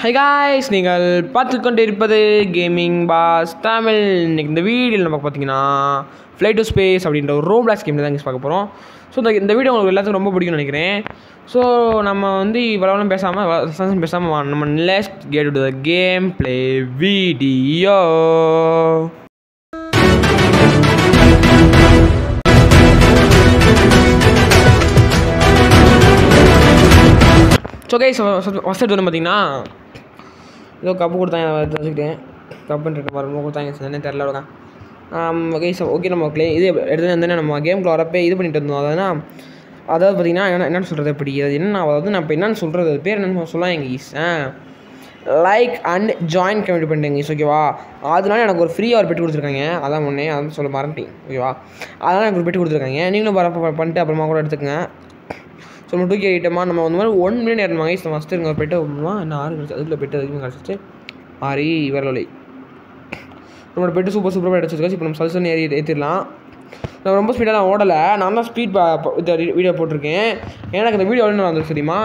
High guys, நீங்கள் பார்த்து கொண்டு இருப்பது கேமிங் பாஸ் தமிழ். இன்றைக்கி இந்த வீடியோவில் நம்ம பார்த்தீங்கன்னா ஃப்ளை டு ஸ்பேஸ் அப்படின்ற ஒரு ரோப்ளாக்ஸ் கேம் தான் பார்க்க போகிறோம். ஸோ இந்த வீடியோ உங்களுக்கு எல்லாத்துக்கும் ரொம்ப பிடிக்கும்னு நினைக்கிறேன். ஸோ நம்ம வந்து இவ்வளோ பேசாமல் நம்ம let's get to the game play video. So guys, first எடுத்து வந்து பார்த்தீங்கன்னா ஏதோ கப்பு கொடுத்தாங்க, வச்சுக்கிட்டேன். கப்புன்ட்டு ரொம்ப கொடுத்தாங்க, என்ன தெரில விட. கைஸ் ஓகே, நம்ம இது எடுத்து வந்து நம்ம கேமுக்குள்ள வரப்போ இது பண்ணிட்டு இருந்தோம். அதாவது பார்த்தீங்கன்னா என்னென்னு சொல்கிறது, எப்படி அது என்ன, அதாவது நான் இப்போ என்னென்னு சொல்கிறது, அது பேர் என்னென்னு சொல்லலாம் எங்கள் ஈஸ். லைக் அண்ட் ஜாயின் கமெண்ட் பண்ணிட்டேங்க ஈஸ், ஓகேவா. அதனால எனக்கு ஒரு ஃப்ரீயாக ஒரு பெட்டு கொடுத்துருக்காங்க, அதான் ஒன்றே அதான் சொல்ல மறந்துட்டேன், ஓகேவா. அதனால் எனக்கு ஒரு பெட்டு கொடுத்துருக்காங்க, நீங்களும் பண்ணிட்டு அப்புறமா கூட எடுத்துக்கங்க. ஸோ நம்ம 2K ஐட்டமாக நம்ம வந்து மாதிரி 1 மில்லியன் ஏறணுமா கைஸ். ஃபஸ்ட்டு இருங்க ஒரு பெட்டு என்ன 6 கிடச்சி, அதுக்குள்ள பெட்டு அதிகமாக கிடச்சிச்சு 6 வரலை. நம்மளோட பெட்டு சூப்பராக கிடச்சிருக்காச்சு. இப்போ நம்ம சல்சன் ஏற்றிடலாம். நான் ரொம்ப ஸ்பீடாக ஓடலை, நான் தான் ஸ்பீட் வீடியோ போட்டிருக்கேன். எனக்கு இந்த வீடியோ என்ன வந்துச்சு தெரியுமா,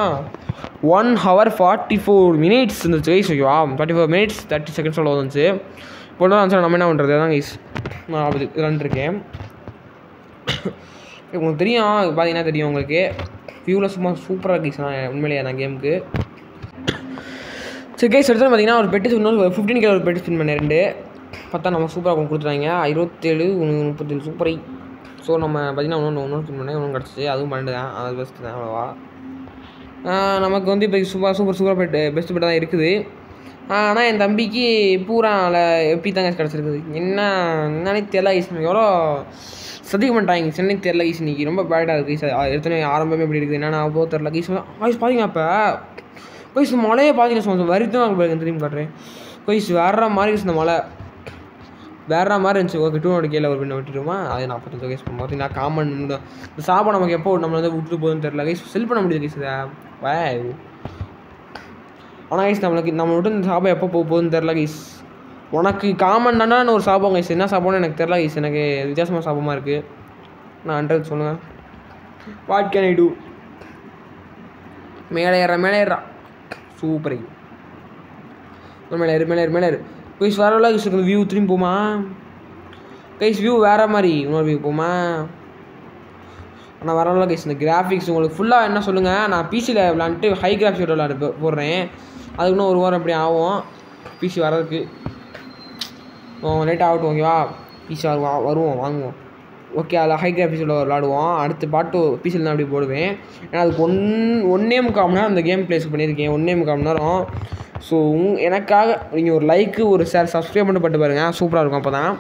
1 hour 44 minutes இருந்துச்சு கைஸ், ஓகேவா. 34 minutes 30 seconds வந்துச்சு. இப்போ தான் வந்துச்சு, நம்ம என்ன பண்ணுறது அதான் கைஸ் நான் அப்படி விளாண்டுருக்கேன். உங்களுக்கு தெரியும், பார்த்தீங்கன்னா தெரியும் உங்களுக்கு வியூவில் சும்மா சூப்பராக இருந்துச்சு உண்மையிலேயே அந்த கேமுக்கு. சரி கைஸ், எடுத்து பார்த்தீங்கன்னா ஒரு பெட்டு இன்னொரு 15K ஒரு பெட்டு ஸ்பின் பண்ணேன் 2 பார்த்தா நம்ம சூப்பராக கொடுத்துட்டாங்க. 27 37 சூப்பரை. ஸோ நம்ம பார்த்தீங்கன்னா ஒன்று ஸ்பின் பண்ணேன், ஒன்று கிடச்சிச்சு, அதுவும் பண்ணிட்டுதான், அது பெஸ்ட்டு தான் அவ்வளோவா. நமக்கு வந்து இப்போ சூப்பர் பெஸ்ட்டு பெட்டாக தான் இருக்குது. ஆனால் என் தம்பிக்கு பூரா எப்படி தாங்க கிடச்சிருக்குது, என்னன்னே தெரியல கைஸ். எவ்வளோ சதிக்க மாட்டாங்க சென்னை தெரில கைஸ். இன்றைக்கி ரொம்ப பேடாக இருக்குது கைஸ். எடுத்தோன்னே ஆரம்பமே எப்படி இருக்குது, என்னென்னா போக தெரில கைஸ். கைஸ் பார்த்தீங்கன்னா இப்போ கைஸ் மழையை பார்த்தீங்கன்னா வருத்தம் எனக்கு திரும்பி காட்டுறேன் கைஸ். வேற மாதிரி கைஸ், இந்த மழை வேற மாதிரி இருந்துச்சு. ஓகே 200K ஒரு பின்ன விட்டுருமா, அது 45 கைஸ். பார்த்தீங்கன்னா காமன் இந்த சாப்பாடு நமக்கு எப்போ நம்ம வந்து விட்டு போகுதுன்னு தெரில கைஸ். செல் பண்ண முடியுது கைஸ் இதை வே. ஆனால் கைஸ் நம்ம விட்டு இந்த சாப்பாடு எப்போ போகுதுன்னு தெரில கைஸ். உனக்கு காமன் தானே ஒரு சாப்பிடும் கைஸ், என்ன சாப்பிடும்னு எனக்கு தெரில கைஸ். எனக்கு வித்தியாசமாக சாப்பிடமாக இருக்குது. நான் அன்றது சொல்லுங்கள், வாட் கேன் ஐ டூ. மேலே ஏறா சூப்பர் மேலே ஏறு கைஸ். வேற கைஸ் இருக்குது வியூ. திரும்பி போமா கைஸ், வியூ வேறு மாதிரி இன்னொரு வியூ போமா. ஆனால் வரல கைஸ். இந்த கிராஃபிக்ஸ் உங்களுக்கு ஃபுல்லாக என்ன சொல்லுங்கள், நான் பிசியில் விளாண்டுட்டு ஹை கிராஃபிக்ஸ் விளாண்டு போடுறேன். அதுக்கு இன்னும் 1 வாரம் அப்படி ஆகும் பிசி வர்றதுக்கு. லேட் ஆகட்டும், ஓகேவா. பிசி வருவோம் வாங்குவோம், ஓகே. அதில் ஹை கிராஃபிக்ஸில் விளாடுவோம். அடுத்த பாட்டு பிசியில் தான் அப்படி போடுவேன். ஏன்னா அதுக்கு 1.25 மணி நேரம் அந்த கேம் பிளேஸ் பண்ணியிருக்கேன், 1.25 மணி நேரம். ஸோ எனக்காக நீங்கள் ஒரு லைக்கு ஒரு ஷேர் சப்ஸ்கிரைப் பண்ணி பட்டு பாருங்கள், சூப்பராக இருக்கும் அப்போ தான்.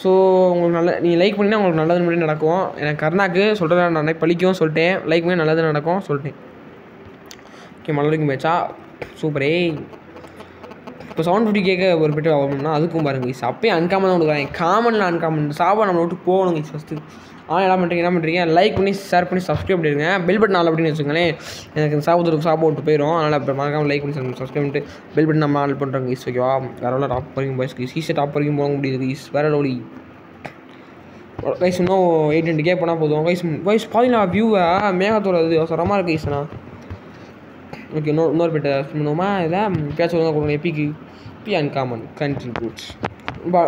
ஸோ உங்களுக்கு நீங்கள் லைக் பண்ணிங்கன்னா உங்களுக்கு நல்லது மட்டும் நடக்கும். எனக்கு கருணாக்கு சொல்கிறது நான் பழிக்கும் சொல்லிட்டேன், லைக் பண்ணி நல்லது நடக்கும் சொல்லிட்டேன். ஓகே, மலருக்கு போச்சா சூப்பரே. இப்போ 750K ஒரு பெட்டு ஆகணும்னா அதுக்கும் பாருங்க கைஸ். அப்போயே அன்காமன் தான் கொடுக்குறாங்க, காமனில் அன்காமன் சாப்பாடு நம்ம விட்டு போகணும் கைஸ் ஃபஸ்ட்டு. ஆனால் என்ன பண்ணுறீங்க லைக் பண்ணி ஷேர் பண்ணி சப்ஸ்கிரைப் பண்ணிடுங்க. பெல் பட்டன் ஆல் அப்படின்னு வச்சுக்கோங்களேன், எனக்கு சாப்பிட்டு விட்டு போயிடும். அதனால் இப்போ மறக்காமல் லைக் பண்ணி சப்ஸ்கிரைப் பண்ணிட்டு பெல் பட்டன் நம்ம ஆல் பண்ணுறோங்க கைஸ், ஓகேவா. வேறு டாப் வரைக்கும் பாய்ஸ் கைஸ், ஈஸியாக டாப் வரைக்கும் போக முடியுது கைஸ். வேறு லோலி கைஸ். இன்னும் 800K போனால் போதும் கைஸ். பார்த்தீங்கன்னா வியூவை மேகத்தோட இது அவசரமாக இருக்குது கைஸ்ண்ணா. ஓகே, இன்னொரு பெட்டை பண்ணுவோமா. இதில் பேச ஒழுங்காக கொடுக்கணும். எப்பி அன்காமன் கண்ட்ரிபியூட்ஸ்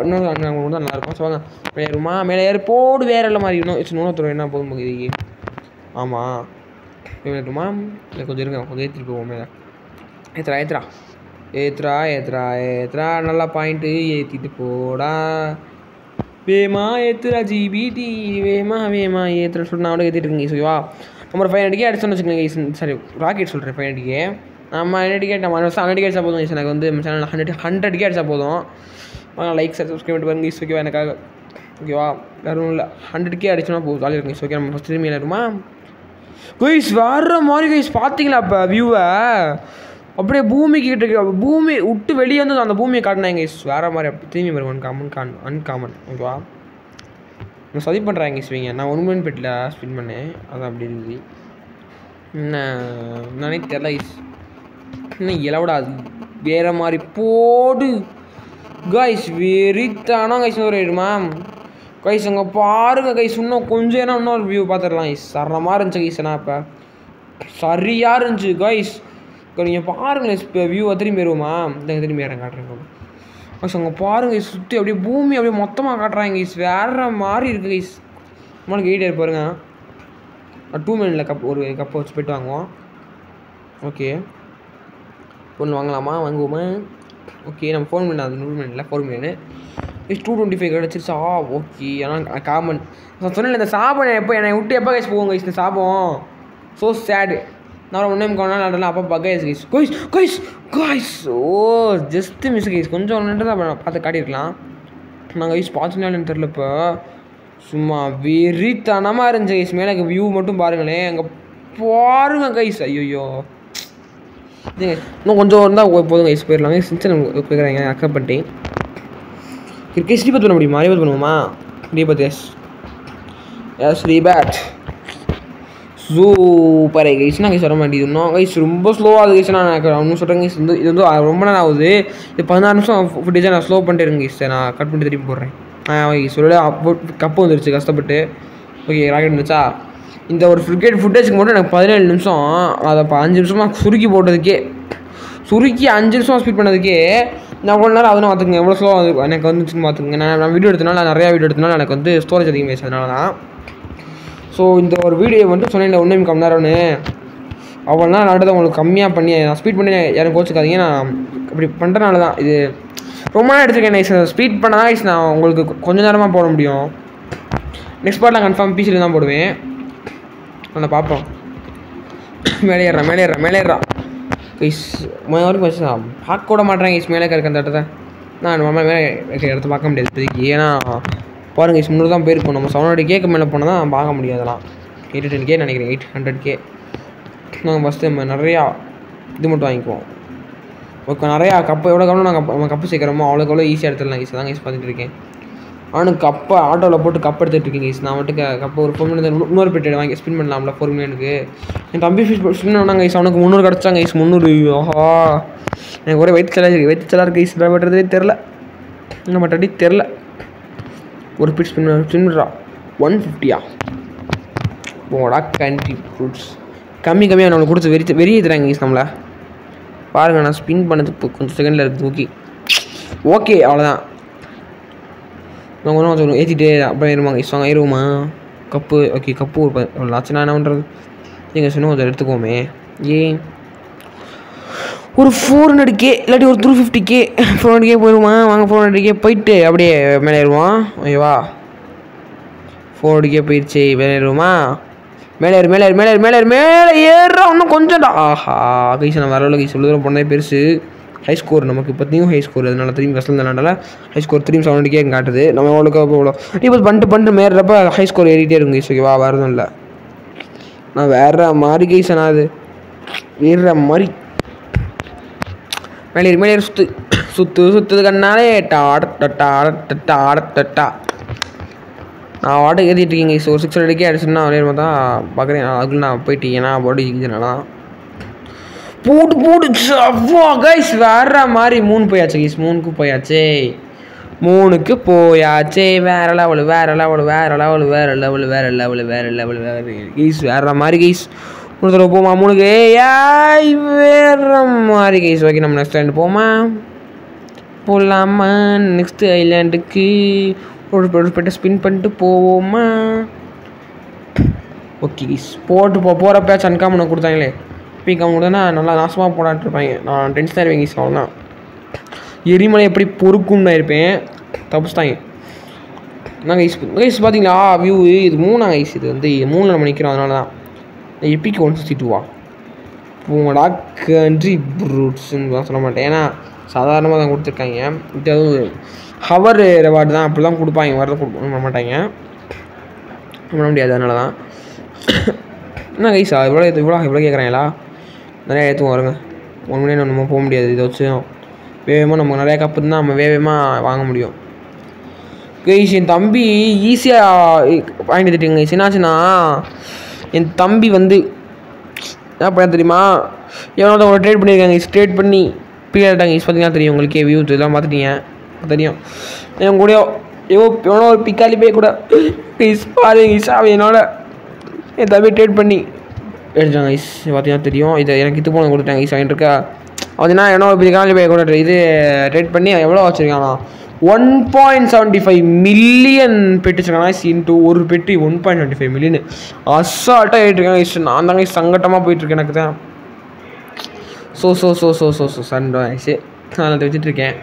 இன்னொரு அன்காமன் தான் நல்லாயிருக்கும். சொல்லுங்க மேலே ஏறு போடு வேறு இல்லை மாதிரி இன்னொருத்தர் என்ன போதும் போகுது. ஆமாம் ஏறுமா, இல்லை கொஞ்சம் இருங்க, கொஞ்சம் ஏற்றிட்டு போவோம். மேலே ஏற்றுறா நல்லா பாயிண்ட்டு ஏற்றிட்டு போடா. வேமா ஏற்றுறா ஜிபிடி வேமா ஏற்றுற சொல்லிட்டு நான் கூட ஏற்றிட்டு இருக்கேன் கைஸ், ஓகேவா. நம்ம 500K அடிச்சோன்னு வச்சுக்கோங்க, சாரி ராக்கெட் சொல்கிறேன் 500K. நம்ம 100K நம்ம 100K அடிச்சா போதும் கைஸ். எனக்கு வந்து சேனல் 100K அடிச்சா போதும். லைக் சப்ஸ்கிரைப் பண்ணி பாருங்க கைஸ், ஓகேவா. எனக்காக ஓகேவா, வேறு ஒன்றும் இல்லை. 100K அடிச்சோன்னா போதும், ஜாலியாக இருக்கும் கைஸ். ஓகே, நம்ம ஃபஸ்ட் திரும்பி ஏறுமா கைஸ். வேறு மாதிரி கைஸ், பார்த்தீங்களா இப்போ வியூவை அப்படியே பூமிக்கு கிட்ட, பூமி விட்டு வெளியே வந்து அந்த பூமியை காட்டினாங்க கைஸ். வேறு மாதிரி அப்படி திரும்பி வரும் அன்காமன், ஓகேவா. நான் சதி பண்ணுறாங்க கைஸ் வைங்க. நான் 1 மில்லியன் பெட்டில் ஸ்பின் பண்ணேன், அதான் அப்படி இருக்குது. நானே தெரில கைஸ், இன்னும் இலவிடாது வேறு மாதிரி போடு கைஸ். வெறித்தானா கைஸ் ஒரு ஆயிடுமா கைஸ். அங்கே பாருங்க கைஸ், இன்னும் கொஞ்சம் ஏன்னா இன்னொரு வியூ பார்த்துடலாம் கைஸ். சரமாக இருந்துச்சு கைஸ். நான் இப்போ சரியாக இருந்துச்சு கைஸ். நீங்கள் பாருங்களேன் இப்போ வியூவை திரும்பி வருவோமா இந்த திரும்பி ஏறேன் காட்டுறேன் கைஸ் அங்கே பாருங்கள் சுற்றி அப்படியே பூமி அப்படியே மொத்தமாக காட்டுறாங்க கைஸ் வேறு மாதிரி இருக்குது கைஸ் நம்மளுக்கு எயிட் பாருங்க 2 மில்லியனில் ஒரு கப்பை வச்சு போய்ட்டு வாங்குவோம் ஓகே ஒன்று வாங்கலாமா வாங்குவோமா ஓகே நம்ம 4 மில்லியன் அது 100 மில்லியனில் 4 மில்லியனு இஸ் 225 கிடச்சிருச்சா ஓகே ஆனால் காமன் நான் சொன்னேன் இந்த சாபம் எப்போ என்னை விட்டு எப்போ கைஸ் போவோங்க இந்த சாபம் ஸோ சேடு நான் ஒன்றே கொண்டாடலாம் அப்போ பகைஸ் guys guys guys guys oh just miss guys கொஞ்சம் ஒன்று தான் பார்த்து காட்டியிருக்கலாம் நாங்கள் கைஸ் பார்த்துனாலும் தெரில இப்போ சும்மா வெறித்தனமாக இருந்துச்சு கைஸ் மேலே வியூ மட்டும் பாருங்களேன் அங்கே பாருங்க கைஸ் ஐயோ இன்னும் கொஞ்சம் இருந்தால் போதும் கைஸ் போயிடலாங்க சின்ன கேட்குறாங்க அக்செப்ட் பண்ணிட்டேன் கிரிக்கெட் ரீபத் பண்ண முடியுமா ரீபத் பண்ணுவோமா ரீபத் எஸ் ரீபேட் சூப்பர் கைஸ்னா கைஸ் வர மாட்டேங்குது இன்னும் கைஸ் ரொம்ப ஸ்லோவாகுது கைஸ் நான் ஒன்றும் சொல்கிறேன் கைஸ் இது வந்து ரொம்ப நேரம் ஆகுது இது 16 நிமிஷம் ஃபுட்டேஜாக நான் ஸ்லோ பண்ணிட்டு இருங்க கைஸ் நான் கட் பண்ணிட்டு திருப்பி போடுறேன் சொல்ல கப்பு வந்துருச்சு கஷ்டப்பட்டு ஓகே ராக்கெட் வந்துச்சா இந்த ஒரு கிரிக்கெட் ஃபுட்டேஜுக்கு மட்டும் எனக்கு 17 நிமிஷம் அதை 5 நிமிஷமாக சுருக்கி போட்டதுக்கே சுருக்கி 5 நிமிஷம் ஸ்பீட் பண்ணதுக்கே நான் எவ்வளோ நேரம் அதெல்லாம் பார்த்துக்குங்க எவ்வளோ ஸ்லோ எனக்கு வந்துச்சுன்னு பார்த்துக்குங்க நான் வீடியோ எடுத்தனால நான் நிறையா வீடியோ எடுத்தனால எனக்கு வந்து ஸ்டோரேஜ் அதிகமாகிடுச்சு அதனால தான் ஸோ இந்த ஒரு வீடியோ வந்து சொன்னேன் ஒன்றே கம்மி நேரம்னு அவ்வளோ நேரம் நடந்தது உங்களுக்கு கம்மியாக பண்ணி நான் ஸ்பீட் பண்ணி யாரும் கோச்சுக்காதீங்க நான் இப்படி பண்ணுறனால தான் இது ரொம்ப நேரம் எடுத்துருக்கேன் நைஸ் ஸ்பீட் பண்ண தான் கைஸ் நான் உங்களுக்கு கொஞ்சம் நேரமாக போட முடியும் நெக்ஸ்ட் பார்ட் நான் கன்ஃபார்ம் பிசியில் தான் போடுவேன் அதை பார்ப்போம் மேலே ஏறா கைஸ் வரைக்கும் வச்சு பார்க்க கூட மாட்டேறேன் கைஸ் மேலே இருக்க அந்த இடத்த நான் நம்ம மேலே இடத்த பார்க்க முடியாது இப்போதைக்கு ஏன்னா பாருங்க கைஸ் 300 தான் போயிருக்கோம் நம்ம 700K மேலே போனால் தான் பார்க்க முடியும் அதெல்லாம் 810K நினைக்கிறேன் 800K நாங்கள் ஃபஸ்ட்டு நம்ம நிறையா இது மட்டும் வாங்கிக்குவோம் ஓகே நிறையா கப்பு எவ்வளோ கவனம் நம்ம கப்பு சேர்க்குறோமோ அவ்வளோக்கு எவ்வளோ ஈஸியாக எடுத்துடலாம் கைஸ் அதான் கைஸ் பார்த்துட்டு இருக்கேன் ஆனால் கப்பை ஆட்டோவில் போட்டு கப் எடுத்துகிட்டு இருக்கேன் கைஸ் நான் மட்டும் கப்பை ஒரு 4 மில்லியன் இன்னொரு பெட்டு வாங்கி ஸ்பின் பண்ணலாம்ல 4 மில்லியனுக்கு என் தம்பி ஸ்பின் பண்ணாங்க கைஸ் அவனுக்கு 300 கிடச்சாங்க கைஸ் 300 ஆஹா எனக்கு ஒரே வயிற்றுச்சலாக இருக்குது கைஸ் நான் பண்ணுறதே தெரில என்ன பண்ணுறதே தெரில ஒரு பிட் ஸ்பின் பண்ணுறா 150 போடா கண்ட்ரி ஃப்ரூட்ஸ் கம்மியாக நம்மளுக்கு கொடுத்து வெறியேற்றுறாங்க கைஸ் நம்மளை பாருங்கள் நான் ஸ்பின் பண்ணது இப்போ கொஞ்சம் செகண்டில் இருக்குது ஓகே அவ்வளோதான் நான் ஒன்றும் சொல்லுவோம் ஏற்றிட்டு அப்புறம் ஏறுவாங்க இஸ்வாங்க ஏறுவோமா கப்பு ஓகே கப்பு ஒரு லாச்சுனா என்ன பண்ணுறது நீங்கள் சொன்ன கொஞ்சம் எடுத்துக்கோமே ஏன் ஒரு 400K இல்லாட்டி ஒரு 350K 400K போயிடுமா வாங்க 400K போயிட்டு அப்படியே மேலே ஏறுவோம் ஓகேவா 400K போயிடுச்சு மேலே ஏறுவோமா மேலே ஏறுறா இன்னும் கொஞ்சம் ஆஹா கைஸ் நான் வரல கைஸ் சொல்லுற போனதே பெருசு ஹை ஸ்கோர் நமக்கு இப்போ நியூ ஹை ஸ்கோர் அதனால திரும்பி கஷ்டம் தானால ஹை ஸ்கோர் 370K காட்டுது நம்ம எவ்வளோ இப்போ பண்ணிட்டு மேறப்ப ஹை ஸ்கோர் ஏறிட்டே இருக்கும் கைஸ் ஓகேவா வரதும் இல்லை நான் வேற மாதிரி கைஸ் நான் அது ஏறுற மாதிரி மேலே சுற்றுது கண்ணாலே டட்டா நான் வாட்டர் ஏற்றிட்டு இருக்கீங்க கைஸ் ஒரு 600K அடிச்சுன்னா விளையாடும் தான் பார்க்குறேன் அதுக்குள்ள நான் போயிட்டு ஏன்னா பாடி இங்கினாலாம் போட்டு அவ்வளோ கைஸ் வேற மாதிரி 3 போயாச்சு கைஸ் 3க்கு போயாச்சே வேற லெவலு கைஸ் வேற மாதிரி கைஸ் ஒருத்தர் போமா 3க்கு வேற மாதிரி கைஸ் ஓகே நம்ம நெக்ஸ்ட் ஐலாண்டு போகலாமா நெக்ஸ்ட் ஐலாண்டுக்கு ஒரு பெட்டு ஸ்பின் பண்ணிட்டு போவோமா ஓகே கைஸ் போகிறப்ப சன்காமனை கொடுத்தாங்களே பிகாம் கொடுத்தா நல்லா நாசமாக போடாட்டு இருப்பாங்க நான் டென்ஷன் தான் இருப்பேன் கைஸ் அவ்வளோதான் எரிமலை எப்படி பொறுக்கும்னு நான் இருப்பேன் தப்புஸ்தாங்க நான் கைஸ் பார்த்தீங்களா வியூ இது 3 கைஸ் இது வந்து 3 நம்ம நிற்கிறோம் அதனால தான் எப்பிக்கு 162 போடா கண்ட்ரி ப்ரூட்ஸ்ன்னு தான் சொல்ல மாட்டேன் ஏன்னா சாதாரணமாக தான் கொடுத்துருக்காங்க இது அதுவும் ஹவர் ரிவார்டு தான் அப்படி தான் கொடுப்பாங்க வரதை கொடுக்க மாட்டாங்க பண்ண முடியாது அதனால தான் என்ன கைஸா இவ்வளோ கேட்குறாங்களா நிறையா ஏற்றுவோம் வருங்க 1 மில்லியன் நம்ம போக முடியாது இதை வச்சு வேகமாக நமக்கு நிறையா கப்பு தான் நம்ம வேகமாக வாங்க முடியும் கைஸ் என் தம்பி ஈஸியாக வாங்கிட்டு எடுத்துட்டீங்க கைஸ் என்னாச்சுன்னா என் தம்பி வந்து என்ன பண்ண தெரியுமா எவ்வளோ ஒரு ட்ரேட் பண்ணியிருக்காங்க கைஸ் ட்ரேட் பண்ணி பீரியட்டாங்க கைஸ் பார்த்தீங்கன்னா தெரியும் உங்களுக்கே வியூ இதெல்லாம் பார்த்துட்டீங்க தெரியும் என் கூட எவ்வளோ ஒரு பிக்காலி போய் கூட கைஸ் பாருங்க கைஸ் அவன் என்னோட என் தம்பி ட்ரேட் பண்ணி எடுத்துட்டாங்க கைஸ். பார்த்தீங்கன்னா தெரியும். இது எனக்கு இது போன கொடுத்தாங்க கைஸ். வாங்கிட்டு இருக்கா பார்த்தீங்கன்னா என்ன பெரிய காலி போய் கூட இது ரேட் பண்ணி எவ்வளோ வச்சுருக்காங்களா 1.75 மில்லியன் பெட்டு வச்சுருக்காங்க இன்ட்டு ஒரு பெட்டு 1.75 மில்லியன் அசால்ட்டாக ஆகிட்டுருக்காங்க கைஸ். நான் தாங்க சங்கட்டமாக போயிட்டுருக்கேன் எனக்கு தான். சண்டை ஆயிடுச்சு. நான் அதை வச்சுட்ருக்கேன்.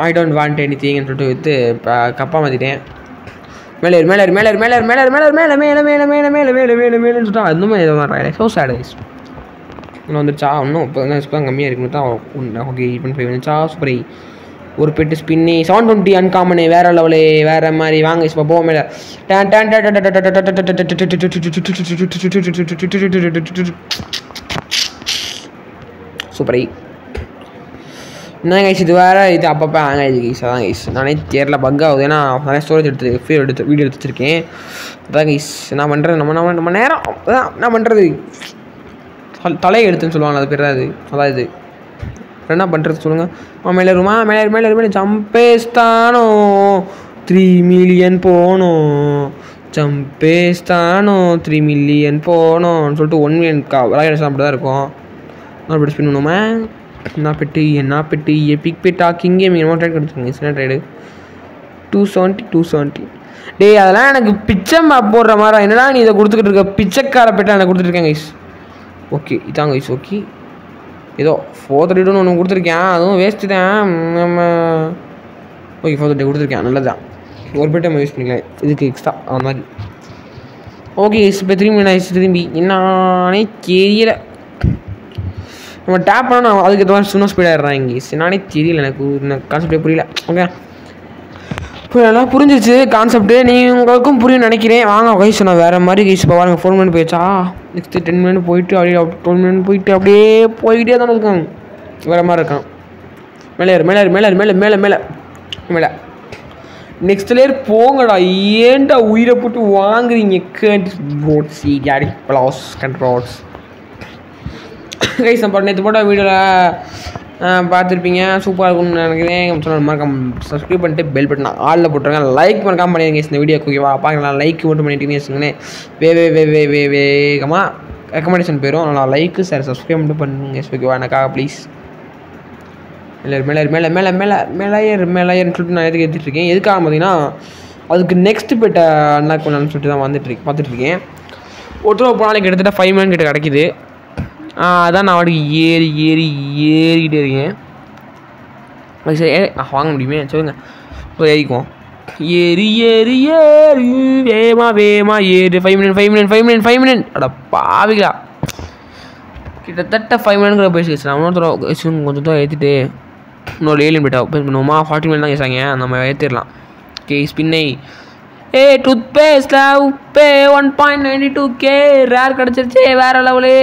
ஐ டோன்ட் வாண்ட் எனி திங்னு சொல்லிட்டு விற்று இப்போ கப்பா மாற்றிட்டேன். மேலே சொல்லிட்டு அதுவுமே எதுவும் மாட்டாங்க. So chat guys. இன்னும் வந்துருச்சா இன்னும் இப்போ தான் கம்மியாக இருக்குன்னு தான். ஓகே 8.5 வந்துச்சா சூப்பர். ஒரு பெட்டு ஸ்பின்னி 720 அன்காமனு வேறு லெவலு வேறு மாதிரி வாங்க இப்போ போவோம் மேலே. சூப்பர். என்ன கைஸ் இது வேறு இது அப்பப்போ ஹேங் ஆகிடுது கைஸ். அதான் கைஸ் நானே தேரில் பக் ஆகுது. ஏன்னா நிறைய ஸ்டோரேஜ் வீடியோ எடுத்து வச்சுருக்கேன். அதான் கைஸ் என்ன பண்ணுறது நம்ம நேரம் அதான் என்ன பண்ணுறது தலையை எடுத்துன்னு சொல்லுவாங்க. அது பேர் அது அதான் இது என்ன பண்ணுறது சொல்லுங்கள். மேலே ஜம்பேஸ்தானோ 3 மில்லியன் போகணும். ஜம்பேஸ்தானோ 3 மில்லியன் போகணும்னு சொல்லிட்டு 1 மில்லியன் விளையாட அப்படி தான் இருக்கும். அப்படி ஸ்பின் பண்ணுவோமே. என்ன பெட்டு எபிக் பெட்டா கிங் கேமிங் என்னமோ ட்ரைட் கொடுத்துருங்க. சின்ன ட்ரைடு 270 டே அதெல்லாம் எனக்கு பிச்சை போடுற மாதிரி என்னடா நீ இதை கொடுத்துக்கிட்டு இருக்க பிச்சைக்கார பெட்டா எனக்கு கொடுத்துருக்கேன் கைஸ். ஓகே இதாங்க கைஸ். ஓகே ஏதோ 432 ஒன்று கொடுத்துருக்கேன். அதுவும் வேஸ்ட்டு தான். நம்ம ஓகே 430 கொடுத்துருக்கேன். நல்லது தான். ஒரு பெட்டை நம்ம யூஸ் பண்ணிக்கலாம் இதுக்கு எக்ஸ்ட்ரா அந்த மாதிரி. ஓகே கைஸ் இப்போ திரும்பி என்னானே தெரியல. நம்ம டேப் பண்ணால் அதுக்கு ஏற்ற மாதிரி சும்மா ஸ்பீடாகிடுறாங்க கைஸ். என்னானே தெரியல எனக்கு கான்செப்டே புரியல. ஓகே நல்லா புரிஞ்சிச்சு கான்செப்ட்டு. உங்களுக்கும் புரியும்னு நினைக்கிறேன். வாங்க கைஸ் நான் வேறு மாதிரி கைஸ் இப்போ வாங்க 4 மினிட் போயிடுச்சா. நெக்ஸ்ட்டு 10 மினிட் போயிட்டு அப்படியே 12 மினிட் போயிட்டு அப்படியே போய்கிட்டே தானே இருக்காங்க. வேறு மாதிரி இருக்கான். மேலே நெக்ஸ்ட் லேயர் போங்கடா. ஏன்டா உயிரை போட்டு வாங்குறீங்க கண்ட்ரோல்ஸ் கைஸ். நம்ம நேற்று போட்ட வீடியோவில் பார்த்துருப்பீங்க. சூப்பராக இருக்கும்னு நினைக்கிறேன். சொன்ன மறக்காம சப்ஸ்கிரைப் பண்ணிட்டு பெல் பட்டன் ஆளில் போட்டுருங்க. லைக் பண்ணாமல் பண்ணிடுங்க இந்த வீடியோ ஓகேவா. பார்க்கலாம் லைக் மட்டும் பண்ணிட்டீங்கன்னு வச்சுக்கோங்களேன் வேகமாக ரெக்கமெண்டேஷன் போயிடும். அதனால் லைக்கு சார் சப்ஸ்கிரைப் மட்டும் பண்ணுங்க ஓகேவா எனக்காக ப்ளீஸ். மேலேயர்னு சொல்லிட்டு நான் எதுக்கு எடுத்துகிட்ருக்கேன். எதுக்காக பார்த்தீங்கன்னா அதுக்கு நெக்ஸ்ட் பெட்டை அண்ணா கொண்டான்னு சொல்லிட்டு தான் பார்த்துட்ருக்கேன். ஒருத்தர் போனாலும் கிட்டத்தட்ட 5 மினிட் கிட்ட கிடைக்கிது. அதான் நான் வாட்டுக்கு ஏறிக்கிட்டே இருக்கேன். சரி வாங்க முடியுமே சொல்லுங்கள். ஏறிக்குவோம். ஏறி வேமா ஏறு 5 மினிட் அட பாவிங்களா. கிட்டத்தட்ட 5 மினிட் போயிடுச்சு. நான் இன்னொருத்தர கொஞ்சம் தான் ஏற்றிட்டு இன்னொரு ஏலியன் பெட்டா பண்ணுவோமா. 40 மினிட் தான் கேசாங்க. நம்ம ஏற்றிடலாம். ஓகே ஸ்பின்னை டூத்பேஸ்ட்டில் உப்பே 1.92K ரேர் கிடச்சிருச்சு வேறு லெவலே.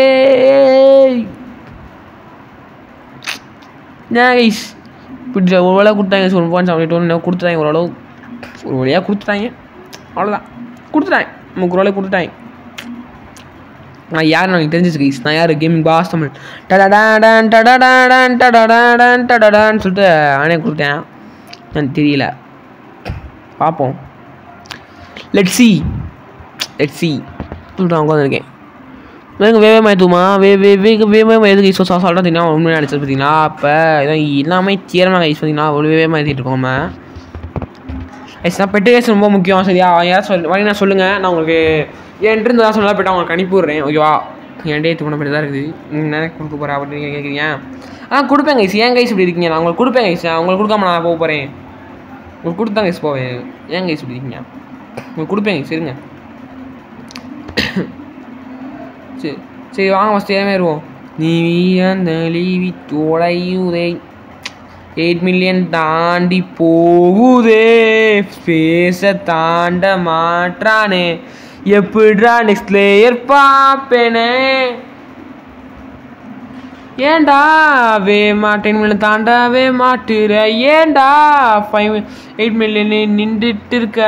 கைஸ் பிடிச்ச ஒரு வேலை கொடுத்தாங்க 1.72 கொடுத்துட்டாங்க. ஓரளவு ஒரு வழியாக கொடுத்துட்டாங்க. அவ்வளோதான் கொடுத்துட்டாங்க. நமக்கு ஒரு வேலை கொடுத்துட்டாங்க. நான் யார் எனக்கு தெரிஞ்சிச்சு கைஸ். நான் யார் கேமிங் பாஸ் தமிழ் டடாடான்னு சொல்லிட்டு நானே கொடுத்தேன். எனக்கு தெரியல. பார்ப்போம். லெட்ஸ் சி சொல்லிட்டு நான் உட்காந்துருக்கேன். வேகமாக ஏற்றுமா வேகமாக எதுக்கு கைஸ் சால்ட்டாக தெரியும். உண்மையாக அடிச்சது பார்த்தீங்கன்னா அப்போ இதான் எல்லாமே தீரமாக கைஸ் பார்த்தீங்கன்னா அவ்வளோ வேகமாக ஏற்றிட்டு இருக்கோம் நம்ம கைஸ். நான் பெட்டு கைஸ் ரொம்ப முக்கியம் சரியா. யாரும் வரீங்கன்னா சொல்லுங்கள். நான் உங்களுக்கு என்கிட்ட இருந்து தான் சொல்லலாம் பெட்டு அவங்களுக்கு அனுப்பி விட்றேன் ஓகேவா. என்கிட்ட ஏற்று பண்ண பெட்டு தான் இருக்குது. நீங்கள் கொடுக்க போகிறேன் அப்படின்னு நீங்கள் கேட்குறீங்க. கொடுப்பேன் கைஸ். ஏன் கைஸ் இப்படி இருக்கீங்க. நான் உங்களுக்கு கொடுப்பேன் கைஸ். உங்களுக்கு கொடுக்காம நான் போக போகிறேன். உங்களுக்கு கொடுத்தா கைஸ் போவேன். ஏன் கைஸ் இப்படி இருக்கீங்க. உங்களுக்கு கொடுப்பேன் கைஸ். சரிங்க சரி வாங்க ஃபஸ்ட்டு ஏறுவோம். நீ அந்த லீவி தொலையுதே 8 மில்லியன் தாண்டி போகுதே பேச தாண்ட மாற்றானே எப்படிடா நெக்ஸ்ட் லேயர் பார்ப்பேனே. ஏண்டா 10 மில்லியன் தாண்டவே மாட்டுற ஏண்டா 8 மில்லியன் நின்றுட்டு இருக்க.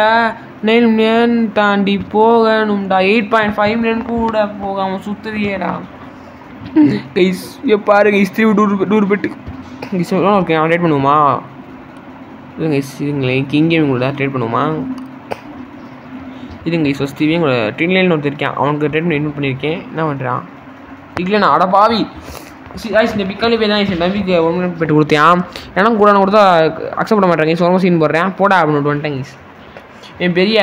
9 மில்லியன் தாண்டி போகணும்டா 8.5 மில்லியன் கூட போகாமல் சுற்றுறியேடா கைஸ். பாரு கைஸ் 3 பெட்டு கைஸ் ஓகே. அவன் ட்ரேட் பண்ணுவோமா இதுங்க கைஸ். இதுங்களே கிங் கேமிங் கூட ட்ரேட் பண்ணுவோமா. இதுங்க கைஸ் ஃபஸ்ட்டு இவங்க ட்ரெயின்லைன் ஒருத்தர் இருக்கேன். அவனுக்கு ட்ரேட் பண்ணி இன்வைட் பண்ணியிருக்கேன். என்ன பண்ணுறான் இல்லைண்ணா அட பாவி இந்த பிக்காலி போய் தான் என் தம்பிக்கு 1 மில்லியன் பெட்டு கொடுத்தேன். எனக்கு கூட கொடுத்தா அக்செப்ட் பண்ண மாட்டேங்க. ரொம்ப சீன் போடுறேன் போடா அப்படின்னு வந்துட்டேங்க. என் பெரிய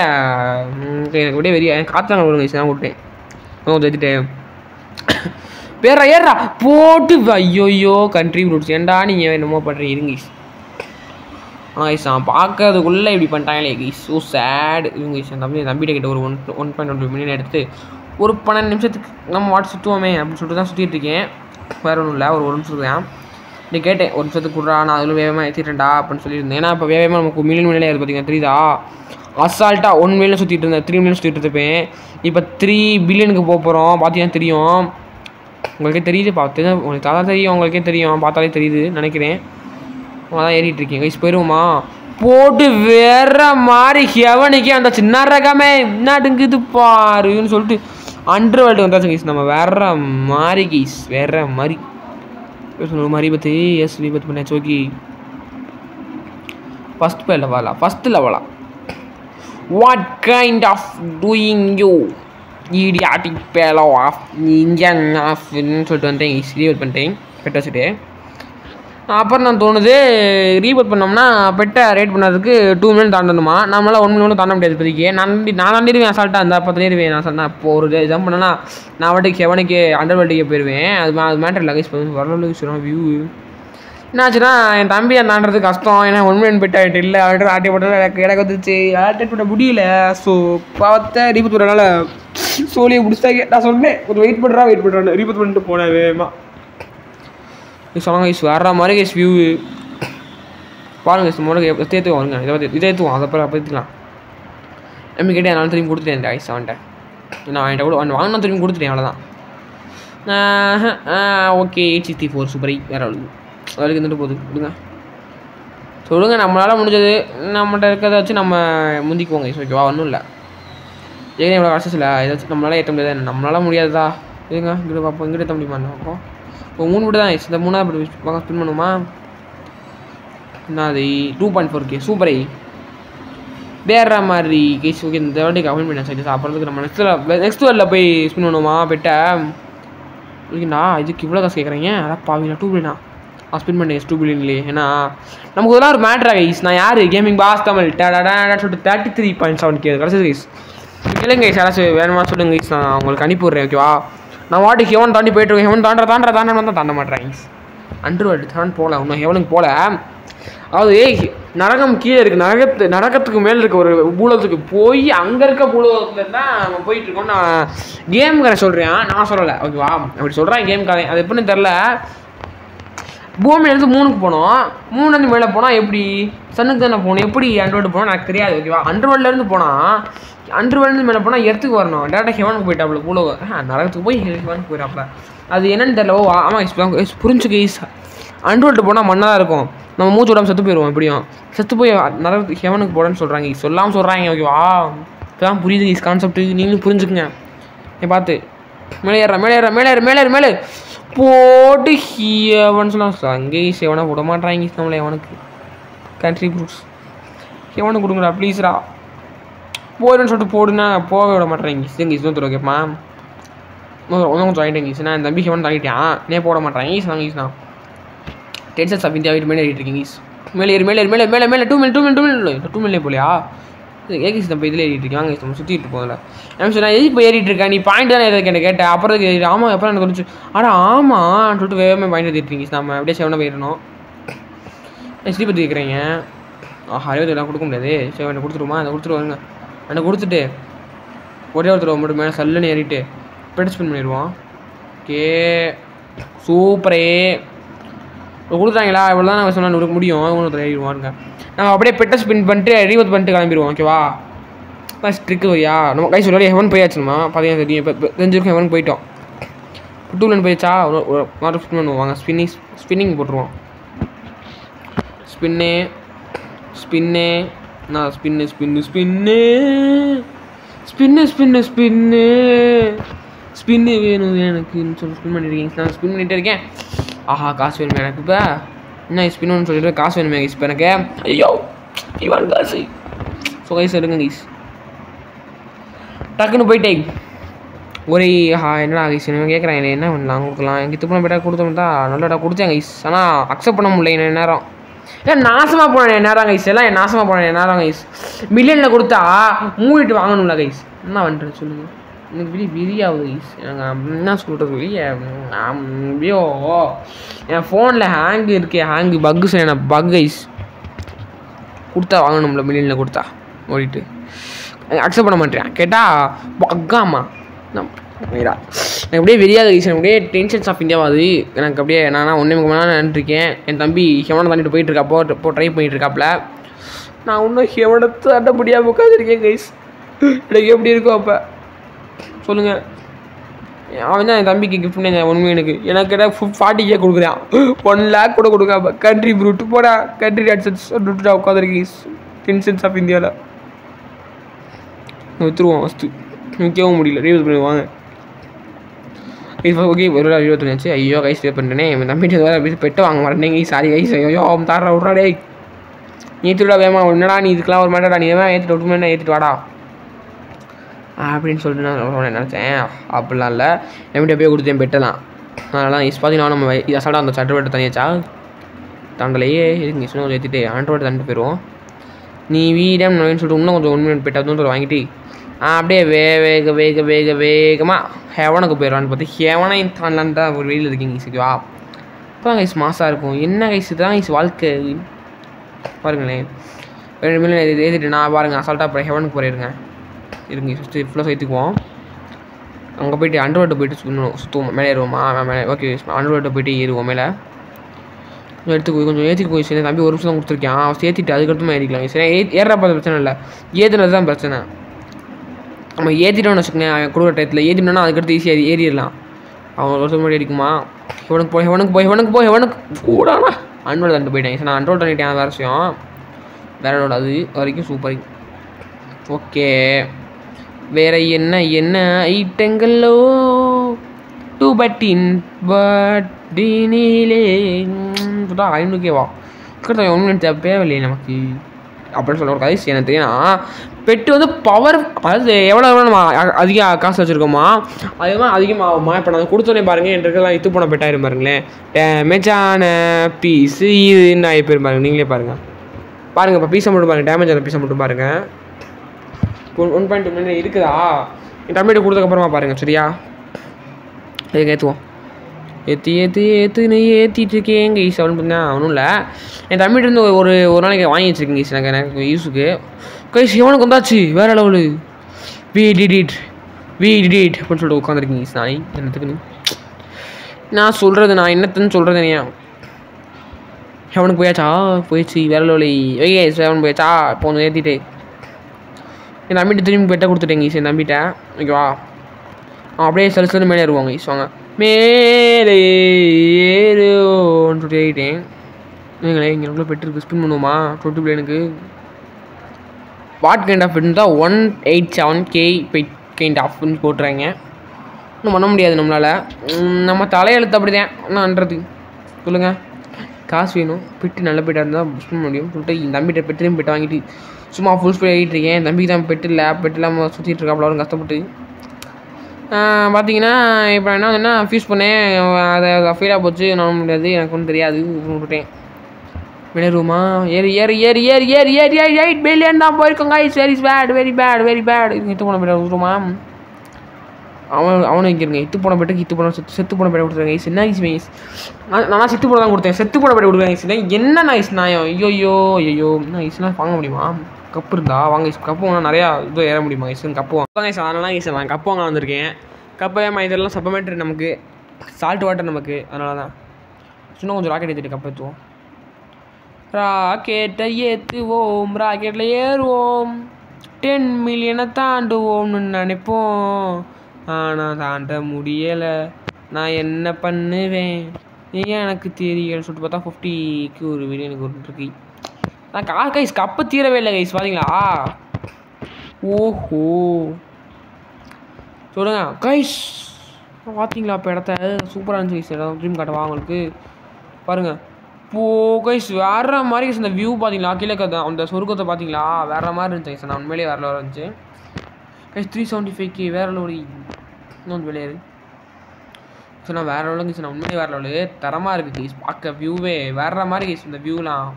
எனக்கு விட பெரிய காத்தாங்க விடுங்க தான் விட்டேன் கொஞ்சம் வச்சுட்டேன் பேரா ஏறா போட்டு ஐயோயோ கண்ட்ரி ஃப்ரூட்ஸ் ஏன்டா நீங்கள் என்னமோ பண்ணுறீங்க இருங்க கைஸ் நான் பார்க்கறதுக்குள்ளே இப்படி பண்ணிட்டாங்களே கைஸ் ஸோ சேட் இவங்க தம்பிகிட்ட கிட்ட ஒரு 1.1 மில்லியன் எடுத்து ஒரு 12 நிமிஷத்துக்கு நம்ம வாட் சுற்றுவோமே அப்படின்னு சொல்லிட்டு தான் சுற்றிட்டு இருக்கேன். வேறு ஒன்றும் இல்லை ஒரு நிமிஷத்துக்கு தான் நீ கேட்டேன் ஒரு நிமிஷத்துக்கு கொடுறா நான் அதில் வேகமாக ஏற்றிட்டேன்டா அப்படின்னு சொல்லியிருந்தேன். ஏன்னா இப்போ வேகமாக நமக்கு மில்லியன் ஏறுது பார்த்தீங்கன்னா தெரியுதா அசால்ட்டாக 1 மில்லியன் சுற்றிட்டு இருந்தேன் 3 மில்லியன் சுற்றிட்டு இருப்பேன். இப்போ 3 பில்லியனுக்கு போக போகிறோம் பார்த்தீங்கன்னா தெரியும் உங்களுக்கே தெரியுது பார்த்து உங்களுக்கு தான் தெரியும் உங்களுக்கே தெரியும் பார்த்தாலே தெரியுது நினைக்கிறேன். அதான் ஏறிட்டு இருக்கேன் கைஸ் போயிடுவோமா போட்டு வேற மாதிரி ஹெவனுக்கே அந்த சின்ன ரகமே என்னடுங்குது பாருன்னு சொல்லிட்டு அண்டர்வேர்ல்டு வந்தாச்சு கைஸ் நம்ம வேற மாதிரி கைஸ் வேற மாதிரி மாதிரி பற்றி எஸ் விபத்து பண்ணாச்சு ஓகே ஃபஸ்ட் லெவலா what kind of doing you idiotic fellow off engine ஆஃப்னு சொல்லிட்டு வந்துட்டேன் ரீபோட் பண்ணிட்டேன் பெட் வச்சுட்டு. அப்புறம் நான் தோணுது ரீபோட் பண்ணோம்னா பெட்டை ரேட் பண்ணதுக்கு 2 மில்லியன் தாண்டணுமா நம்மளால் 1 மில்லியன் தாண்ட முடியாது இப்போதைக்கு நான் தாண்டிடுவேன் அசால்ட்டாக இருந்தால் 10 ஏறுவேன் நான் சொன்னேன் இப்போ ஒரு ஜம்ப் பண்ணேன்னா நான் வாட்டுக்கு ஹெவனுக்கு அண்டர்வேர்ல்டுக்கே போயிடுவேன் அது மேட்டர் இல்லை கைஸ் வரல சொல்லுவேன் வியூ என்னாச்சுன்னா என் தம்பியை தாண்டது கஷ்டம் ஏன்னா 1 மில்லியன் பெட் ஆகிட்டு இல்லை ஆல்ரெடி ஆட்டி போட்டால் எனக்கு வந்துச்சு ஆல்ரெடி பண்ண முடியல ஸோ பார்த்த ரீபோட் பண்ணுறதுனால சோழியை முடிச்சிட்டாங்க நான் சொன்னேன் கொஞ்சம் வெயிட் பண்ணுறான்னு ரீபோட் பண்ணிட்டு போனேன் வேகமாக சொன்னாங்க கைஸ் வேற மாதிரி கைஸ் வியூ பாருங்க கைஸ் முதல்ல தேத்துவோம் வருங்க இதை ஏற்றுவோம் அதை அப்புறம் பார்த்துக்கலாம் நம்ம கேட்டேன் நான் திரும்பி கொடுத்துட்டேன் கைஸ் அவன்கிட்ட நான் என்கிட்ட கூட வாங்கினா திரும்பி கொடுத்துட்டேன் அவ்வளோதான். ஓகே 864 சூப்பரை வேறு அவளுக்கு இருந்துட்டு போகுது விடுங்க சொல்லுங்கள் நம்மளால் முடிஞ்சது நம்மகிட்ட இருக்கிறத வச்சு நம்ம முந்திக்குவோங்க கைஸ் ஓகேவா ஒன்றும் இல்லை ஏன்னா இவ்வளோ காசு இல்லை ஏதாச்சும் நம்மளால ஏற்ற முடியாது நம்மளால முடியாதா இதுங்க இங்கிட்ட பார்ப்போம் இங்கிட்ட ஏற்ற முடியுமா பார்ப்போம் இப்போ 3 பட்டு தான் இந்த 3ஆவது பட்டு வாங்க ஸ்பின் பண்ணுமா என்ன அது 2.4K சூப்பரை வேற மாதிரி கேஸ் ஓகே இந்த வாட்டி கமெண்ட் பண்ண சரி சாப்பிட்றதுக்கு நம்ம நெக்ஸ்ட் வேர்டில் போய் ஸ்பின் பண்ணுவோமா பெட்டை ஓகேண்ணா இதுக்கு இவ்வளோ காசு கேட்குறீங்க அதான் பாவீங்களா 2 பில்லியனா ஸ்பின் பண்ணி 2 பில்லியன்லேயே ஏன்னா நமக்கு இதெல்லாம் ஒரு மேட்ரா கைஸ் நான் யார் கேமிங் பாஸ் தமிழ் சொல்லிட்டு 33.7K கிடச்சது கைஸ் இல்லைங்க கைஸ் யாராச்சும் வேணுமா சொல்லுங்க கைஸ் நான் உங்களுக்கு அனுப்பி விட்றேன் ஓகேவா நான் வாட்டி ஹெவன் தாண்டி போயிட்டுருக்கேன் ஹெவன் தாண்ட தாண்ட மாட்டேன் அண்டர்வேர்ல்டு தான் போகல இன்னும் ஹெவனுக்கு போகல அதாவது நரகம் கீழே இருக்குது நரகத்துக்கு மேலே இருக்க ஒரு பூலகத்துக்கு போய் அங்கே இருக்க பூலகத்தில் தான் நம்ம போயிட்டுருக்கோம் நான் கேம் கதை சொல்கிறேன் நான் சொல்லலை ஓகேவா அப்படி சொல்கிறேன் கேம் கதை அது எப்படின்னு தெரில பூமியிலேருந்து 3க்கு போனோம் 3லேருந்து மேலே போனால் எப்படி சன்னுக்கு தானே போகணும் எப்படி அண்டர்வேர்ல்டு போனால் எனக்கு தெரியாது ஓகேவா அண்டர்வேர்ல்டுலேருந்து போனால் அண்டர்வேர்ல்டு மேலே போனால் எர்த்துக்கு வரணும் டேரெக்டாக ஹெவனுக்கு போயிட்டாப்புல பூலோகம் நரகத்துக்கு போய் ஹெவனுக்கு போயிட்டாப்புல அது என்னன்னு தெரியல ஓ ஆமாம் புரிஞ்சு கைஸ் அண்டர்வேர்ல்டு போனால் மண்ணாக தான் இருக்கும் நம்ம மூச்சு விடாமல் செத்து போயிடுவோம் எப்படியும் செத்து போய் நரகத்துக்கு ஹெவனுக்கு போடன்னு சொல்கிறாங்க சொல்லாமல் சொல்கிறாங்க ஓகேவா இப்போதான் புரியுது கைஸ் கான்செப்ட்டு நீங்களும் புரிஞ்சுக்குங்க என் பார்த்து மேலே போட்டு ஹெவன் சொல்லலாம் அங்கே ஹெவனை விட மாட்டாங்க நம்மளை எவனுக்கு கண்ட்ரி ப்ரூட்ஸ் ஹெவனுக்கு கொடுங்கடா ப்ளீஸ்ரா போயிடுன்னு சொல்லிட்டு போடுன்னா போக விட மாட்டேறாங்க இங்கே இன்னொரு கேட்பா கொஞ்சம் ஆகிட்டேங்க நான் தம்பி ஹெவன் தாங்கிட்டேன் நே போட மாட்டேறாங்க ஈஸ் நாங்கள் ஈஸ் நான் டென்ஷன்ஸ் ஆஃப் இந்தியா வீட்டு மேலே ஏறிட்டு இருக்கீங்க ஈஸ் மேலே 2 மில்லியன் போலையா ஏகிஸ் நம்ம இதில் ஏறிட்டு இருக்கேன் வாங்க நம்ம சுற்றிட்டு போதில்ல நான் சொன்னேன் எதுக்கு இப்போ ஏறிட்டு இருக்கேன் நீ பாயிண்ட் தானே எதுக்கு என்ன கேட்டேன் அப்புறம் ஆமாம் எப்போ எனக்கு கொஞ்சம் ஆமான்னு சொல்லிட்டு வேகமாக பாயிண்ட் ஏற்றிருக்கீங்க நம்ம அப்படியே செவனை போயிடணும் ஸ்லீப் பற்றி கேட்குறீங்க அறுபது எல்லாம் கொடுக்க முடியாது சரி என்ன கொடுத்துருமா அதை கொடுத்துருவாங்க என்ன கொடுத்துட்டு ஒரே ஒருத்தர் மட்டும் மேலே சல்லுன்னு ஏறிட்டு பெட் ஸ்பின் பண்ணிடுவோம் ஓகே சூப்பரே கொடுத்தாங்களா இவ்வளோ தான் நான் சொன்னால் முடியும் ஒருத்தர் ஏறிடுவாருங்க நம்ம அப்படியே பெட்டை ஸ்பின் பண்ணிட்டு ரீவர்த் பண்ணிட்டு கிளம்பிடுவோம் ஓகேவா ஃபஸ்ட் ட்ரிக்கு வரியா நம்ம கை சொல்லி ஹெவன் போயாச்சுமா பார்த்தீங்கன்னா தெரியும் இப்போ தெரிஞ்சிருக்கும் ஹெவன் போயிட்டோம் 2 மில்லியன் போயிடுச்சா ஒரு ஸ்பின் பண்ணுவாங்க ஸ்பின்னிங் போட்டுருவோம் ஸ்பின்னு நான் ஸ்பின்னு வேணும் எனக்குன்னு சொல்லி ஸ்பின் பண்ணியிருக்கீங்க நான் ஸ்பின் பண்ணிகிட்டே இருக்கேன் ஆஹா காசு வேணுமே எனக்கு இப்போ என்ன ஸ்பின்னு சொல்லிட்டு காசு வேணுமே கைஸ் இப்போ எனக்கு ஐயோ இவன் காசு ஸோ கைஸ் எடுங்க கைஸ் டக்குன்னு போயிட்டேன் ஒரே என்னடா கைஸ் கேட்குறேன் என்ன பண்ணலாம் கொடுக்கலாம் எனக்கு துப்புன பேட்டா கொடுத்தோம்னா நல்லடா கொடுத்தேன் கைஸ் ஆனால் அக்செப்ட் பண்ண முடியல என்ன நேரம் ஏன் நாசமாக போனேன் நேரம் கைஸ் எல்லாம் என் நாசமாக போனேன் நேரம் கைஸ் மில்லியனில் கொடுத்தா மூடிட்டு வாங்கணும்ல கைஸ் என்ன பண்ணுறது சொல்லுங்கள் எனக்கு விரியாகுது கைஸ் எனக்கு என்ன சொல்கிறது வெளியே ஐயோ என் ஃபோனில் ஹேங்கு இருக்கே ஹேங்கு பக்கு சார் பக் கைஸ் கொடுத்தா வாங்கணும்ல மில்லியனில் கொடுத்தா ஓடிட்டு அக்செப்ட் பண்ண மாட்டேன் கேட்டால் பக்காமா எனக்கு அப்படியே வெறியாது கைஸ் எனக்கு அப்படியே டென்ஷன்ஸ் ஆஃப் இந்தியாவாது எனக்கு அப்படியே நான் ஒன்றே முக்கியமாக நின்றுருக்கேன் என் தம்பி ஹெவனை தாண்டிட்டு போயிட்டுருக்காப்போ ட்ரை பண்ணிகிட்ருக்காப்புல நான் இன்னும் ஹெவனை தாண்ட முடியாமல் உட்காந்துருக்கேன் கைஸ் எனக்கு எப்படி இருக்கும் அப்போ சொல்லுங்கள் அவன் தான் என் தம்பிக்கு கிஃப்ட் பண்ணேன் ஒன்றுமே எனக்கு கேட்டால் 40K கொடுக்குறான் 1 lakh கூட கொடுக்காம கண்ட்ரி ப்ரூட்டு போடா கண்ட்ரி அட்சன்ஸ் விட்டுட்டா உட்காந்துருக்கேன் டென்ஷன்ஸ் ஆஃப் இந்தியாவில் விற்றுருவோம் ஃபஸ்ட்டு நிற்கவும் முடியல ரீல்ஸ் பண்ணுவாங்க இப்போ ஓகே ஒரு 21 ஐயோ கைஸ் பே பண்ணிட்டேனே என் தம்பிட்டு வேறு பெட்டு வாங்க மாட்டேங்க சாரி கைஸ் ஐயோ அவன் தாரா விட்றாடே ஏற்றிவிடா வேமா என்னடா நீ இதுக்கெலாம் ஒரு மாட்டடா நீ வேணா ஏற்றிட்டு விட்டு மேலே ஏற்றிட்டு வாடா அப்படின்னு சொல்லிட்டு நான் நினச்சேன் அப்படிலாம் இல்லை என்கிட்ட போய் கொடுத்தேன் பெட்டெல்லாம் அதனால் இஸ் பார்த்தீங்கன்னா நம்ம இது அசால்ட்டாக அந்த சட்டை பெட்டை தனியாச்சா தாண்டலையே இதுங்க இன்னும் கொஞ்சம் ஏற்றிட்டு ஆண்ட்ராய்டு தந்துட்டு போயிடுவோம் நீ வீடம் நோயின்னு சொல்லிட்டு இன்னும் கொஞ்சம் 1 minute பெட்டாக தான் வாங்கிட்டு அப்படியே வேகமாக ஹெவனுக்கு போயிடுவான்னு பார்த்து ஹெவனையும் தாண்டலான்னு தான் ஒரு வெளியில் இருக்கீங்க ஈஸிக்குவா இப்போ தான் கைஸ் மாசாக இருக்கும் என்ன கைஸ் தான் கைஸ் வாழ்க்கை பாருங்களேன் 2 million ஏற்றிட்டு நான் பாருங்கள் அசால்ட்டாக அப்புறம் ஹெவனுக்கு போயிருங்க இருங்க ஃபஸ்ட்டு ஃபுல்லாக சேர்த்துக்குவோம் அங்கே போய்ட்டு அண்டர்வேர்ட்டை போய்ட்டு சுற்றுவோம் மேலே ஏறுவோமா மேலே ஓகே அண்டர்வேர்ட்டை போய்ட்டு ஏறுவோம் மேலே எடுத்துக்கோ கொஞ்சம் ஏற்றிக்கு போய் சரி தம்பி ஒரு நிமிஷம் தான் கொடுத்துருக்கேன் சேர்த்திட்டு அதுக்கடுத்துமா ஏறிக்கலாம் சரி ஏறுறப்ப பிரச்சனை இல்லை ஏற்றுனது தான் பிரச்சனை நம்ம ஏற்றிட்டோம்னு வச்சுக்கோங்க கொடுக்குற டயத்தில் ஏற்றிட்டோம்னா அதுக்கடுத்து ஈஸியாக ஏறிடலாம் அவங்க ஒரு முன்னாடி அடிக்குமா ஹெவனுக்கு கூடாண்ணா அன்ரோல் தண்டு போயிட்டேன் சார் நான் அன்ரோல் பண்ணிட்டேன் வேறு விஷயம் வேற அது வரைக்கும் சூப்பர் ஓகே வேறு என்ன ஐட்டங்களோ டூ பட்டின் பட்டினிலே 500K கிட்ட 1 minute தேவையில்லையே நமக்கு அப்படின்னு சொல்ல ஒரு கதை எனக்கு தெரியும் பெட்டு வந்து பவர் அதாவது எவ்வளோ நம்ம அதிக காசு வச்சுருக்கோமா அதுதான் அதிகமாகுமா இப்போ நான் கொடுத்தோன்னே பாருங்கள் என் இருக்கிறதெல்லாம் இத்து போன பெட்டாயிரும் பாருங்களேன் டேமேஜான பீஸு இதுன்னு ஆகி போயிரும் பாருங்கள் நீங்களே பாருங்கள் இப்போ பீஸை மட்டும் பாருங்கள் டேமேஜான பீஸை மட்டும் பாருங்கள் 1.2 million இருக்குதா என் தம்பிகிட்ட கொடுத்ததுக்கப்புறமா பாருங்கள் சரியா இதுக்கு ஏற்றுவோம் ஏற்றிட்டு இருக்கேன் கைஸ் அவனு பார்த்தா அவனும் இல்லை என் தம்பிகிட்ட இருந்து ஒரு நாளைக்கு வாங்கி வச்சுருக்கேன் கைஸ் எனக்கு யூஸுக்கு கைஸ் இவனுக்கு வந்தாச்சு வேறு லெவலு வி டிட் அப்படின்னு சொல்லிட்டு உட்காந்துருக்கீங்க கைஸ் நாய் என்னத்துக்குன்னு நான் சொல்கிறது நான் என்னத்துன்னு சொல்கிறது ஏன் எவனுக்கு போயிடுச்சு வேறு லெவலு ஓகே எவனுக்கு போயாச்சா இப்போ வந்து ஏற்றிட்டு என் தம்பிகிட்ட திரும்பி பெட்டை கொடுத்துட்டேங்க கைஸ் என் தம்பிகிட்ட ஓகேவா அப்படியே சலுசலு மேலே ஏறுவாங்க கைஸ் வாங்க மேலே ஏறுவோன்னு சொல்லிட்டு ஏறிட்டேன் நீங்களே இங்கே எவ்வளோ பெட்ருக்கு ஸ்பின் பண்ணுவோமா 20 பிளேனுக்கு வாட் கைண்ட் ஆஃப் பெட்னு தான் 187K பெட் கைண்ட் ஆஃப்னு போட்டுறாங்க ஒன்றும் பண்ண முடியாது நம்மளால் நம்ம தலையெழுத்து அப்படி தான் என்னன்றது சொல்லுங்கள் காசு வேணும் பெட்டு நல்ல பெட்டாக இருந்தால் ஸ்பின் பண்ண முடியும் சொல்லிட்டு என் தம்பிகிட்ட பெட்டையும் பெட்டை வாங்கிட்டு சும்மா ஃபுல் ஸ்பீட் ஆகிட்டு இருக்கேன் என் தம்பிக்கு தான் பெட்டு இல்லாமல் சுற்றிட்டு இருக்காப்புல அவரும் கஷ்டப்பட்டு பார்த்தீங்கன்னா இப்போ என்ன ஃபீஸ் பண்ணேன் அதை ஃபீலாக போச்சு நான் முடியாது எனக்கு ஒன்றும் தெரியாது விட்டுட்டேன் விளையாடுவோமா ஏறி 8 million தான் போயிருக்கோங்க வெரி பேட் இத்து போன பேட்டை விட்டுருமா அவனும் இங்கே இருங்க இத்து போன பேட்டுக்கு செத்து போன பேட்டை கொடுத்துருங்க என்ன ஐஸ் நான் செத்து போன தான் கொடுத்தேன் செத்து போன பேட்டை கொடுக்குறேன் என்ன ஐஸ் நாயம் ஐயோ என்ன ஐஸ்லாம் வாங்க முடியுமா கப்பு இருந்தா வாங்க கப்பு வாங்க நிறையா இது ஏற முடியுமா ஐஸ்ன்னு கப்பு வாங்க ஐஸ் அதனால ஐஸ் நான் கப்பு வாங்க வந்திருக்கேன் கப்பை இதெல்லாம் சப்ளிமெண்ட்ரி நமக்கு சால்ட் வாட்டர் நமக்கு அதனால தான் இன்னும் கொஞ்சம் ராக்கெட் ஏற்றிட்டு கப் ஏற்றுவோம் ராக்கெட்டை ஏற்றுவோம் ராக்கெட்டில் ஏறுவோம் 10 million தாண்டுவோம்னு நினைப்போம் ஆனால் தாண்ட முடியலை நான் என்ன பண்ணுவேன் எனக்கு தெரியல சொல்லிட்டு பார்த்தா 50க்கு ஒரு வீடியோ எனக்கு ஒரு இருக்கு நான் கைஸ் கப்பு தீரவே இல்லை கைஸ் பார்த்தீங்களா ஓஹோ சொல்லுங்க கைஸ் பார்த்தீங்களா இப்போ இடத்த சூப்பராக இருந்துச்சு கைஸ் இடம் ட்ரீம் காட்டவா உங்களுக்கு பாருங்கள் கைஸ் வேறு மாதிரி கைஸ் இந்த வியூ பார்த்தீங்களா கீழே அந்த சொர்க்கத்தை பார்த்தீங்களா வேறு மாதிரி இருந்துச்சு கைஸ் நான் உண்மையிலேயே வேறு லெவலில் இருந்துச்சு கைஸ் 375K வேறு லெவலி இன்னொன்று விளையாடு. ஸோ நான் வேறு லெவலுக்கு நான் உண்மையிலே வேறு லெவலு தரமாக இருக்குது கைஸ். பார்க்க வியூவே வேறு மாதிரி கைஸ். இந்த வியூலாம்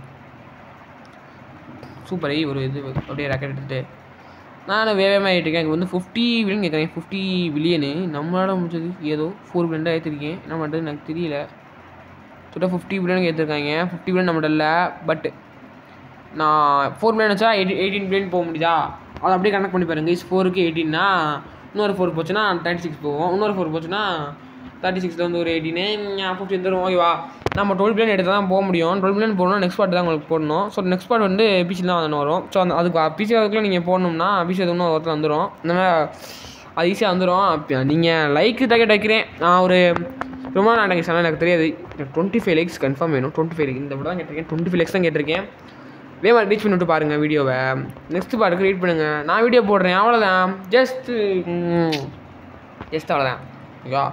சூப்பர். ஒரு இது அப்படியே ராக்கெட் எடுத்துகிட்டு நான் வேகமாக ஆகிட்டுருக்கேன். எனக்கு வந்து 50 பில்லியன் கேட்குறேன். 50 பில்லியனு நம்மளால் முடிச்சது ஏதோ 4 பில்லியன் தான் ஏற்றிருக்கேன். என்ன பண்ணுறது எனக்கு தெரியல. சொல்லிட்டு 50 பில்லியனுக்கு ஏற்றிருக்காங்க. 50 பில்லியன் நம்மகிட்ட இல்லை. பட் நான் 4 பில்லியன் வச்சா 18 பில்லியன் போக முடியுதா? அதை அப்படியே கனெக்ட் பண்ணி பாருங்க கைஸ். 4க்கு 18னா இன்னொரு 4 போச்சுன்னா 36 போவோம். இன்னொரு 4 போச்சுன்னா 36ல் வந்து ஒரு 18 50 தரும். ஓகேவா? நம்ம 12 பில்லியன் எடுத்து தான் போக முடியும். 12 பில்லியன் போடணும். நெக்ஸ்ட் பார்ட் தான் உங்களுக்கு போடணும். ஸோ நெக்ஸ்ட் பார்ட் வந்து பிசியில் தான் வந்து வரும். ஸோ அதுக்கு பிசி அதுக்குள்ளே நீங்கள் போடணும்னா பிசி அதுக்குன்னு ஒருத்தர் வந்துடும். இந்த மாதிரி அது ஈஸியாக வந்துடும். நீங்கள் லைக்கு டார்கெட் வைக்கிறேன். நான் ஒரு ரொம்ப நாள் நான் எனக்கு தெரியாது. 25 லைக்ஸ் கன்ஃபார்ம் வேணும். 25 லைக் இந்த விட தான் கேட்டிருக்கேன். 25 லைக்ஸ் தான் கேட்டிருக்கேன். வேமா ரீச் பண்ணிவிட்டு பாருங்கள் வீடியோவை. நெக்ஸ்ட் பார்ட்டுக்கு ரீட் பண்ணுங்கள். நான் வீடியோ போடுறேன். அவ்வளோதான். ஜஸ்ட் அவ்வளோதான். ஓகேவா?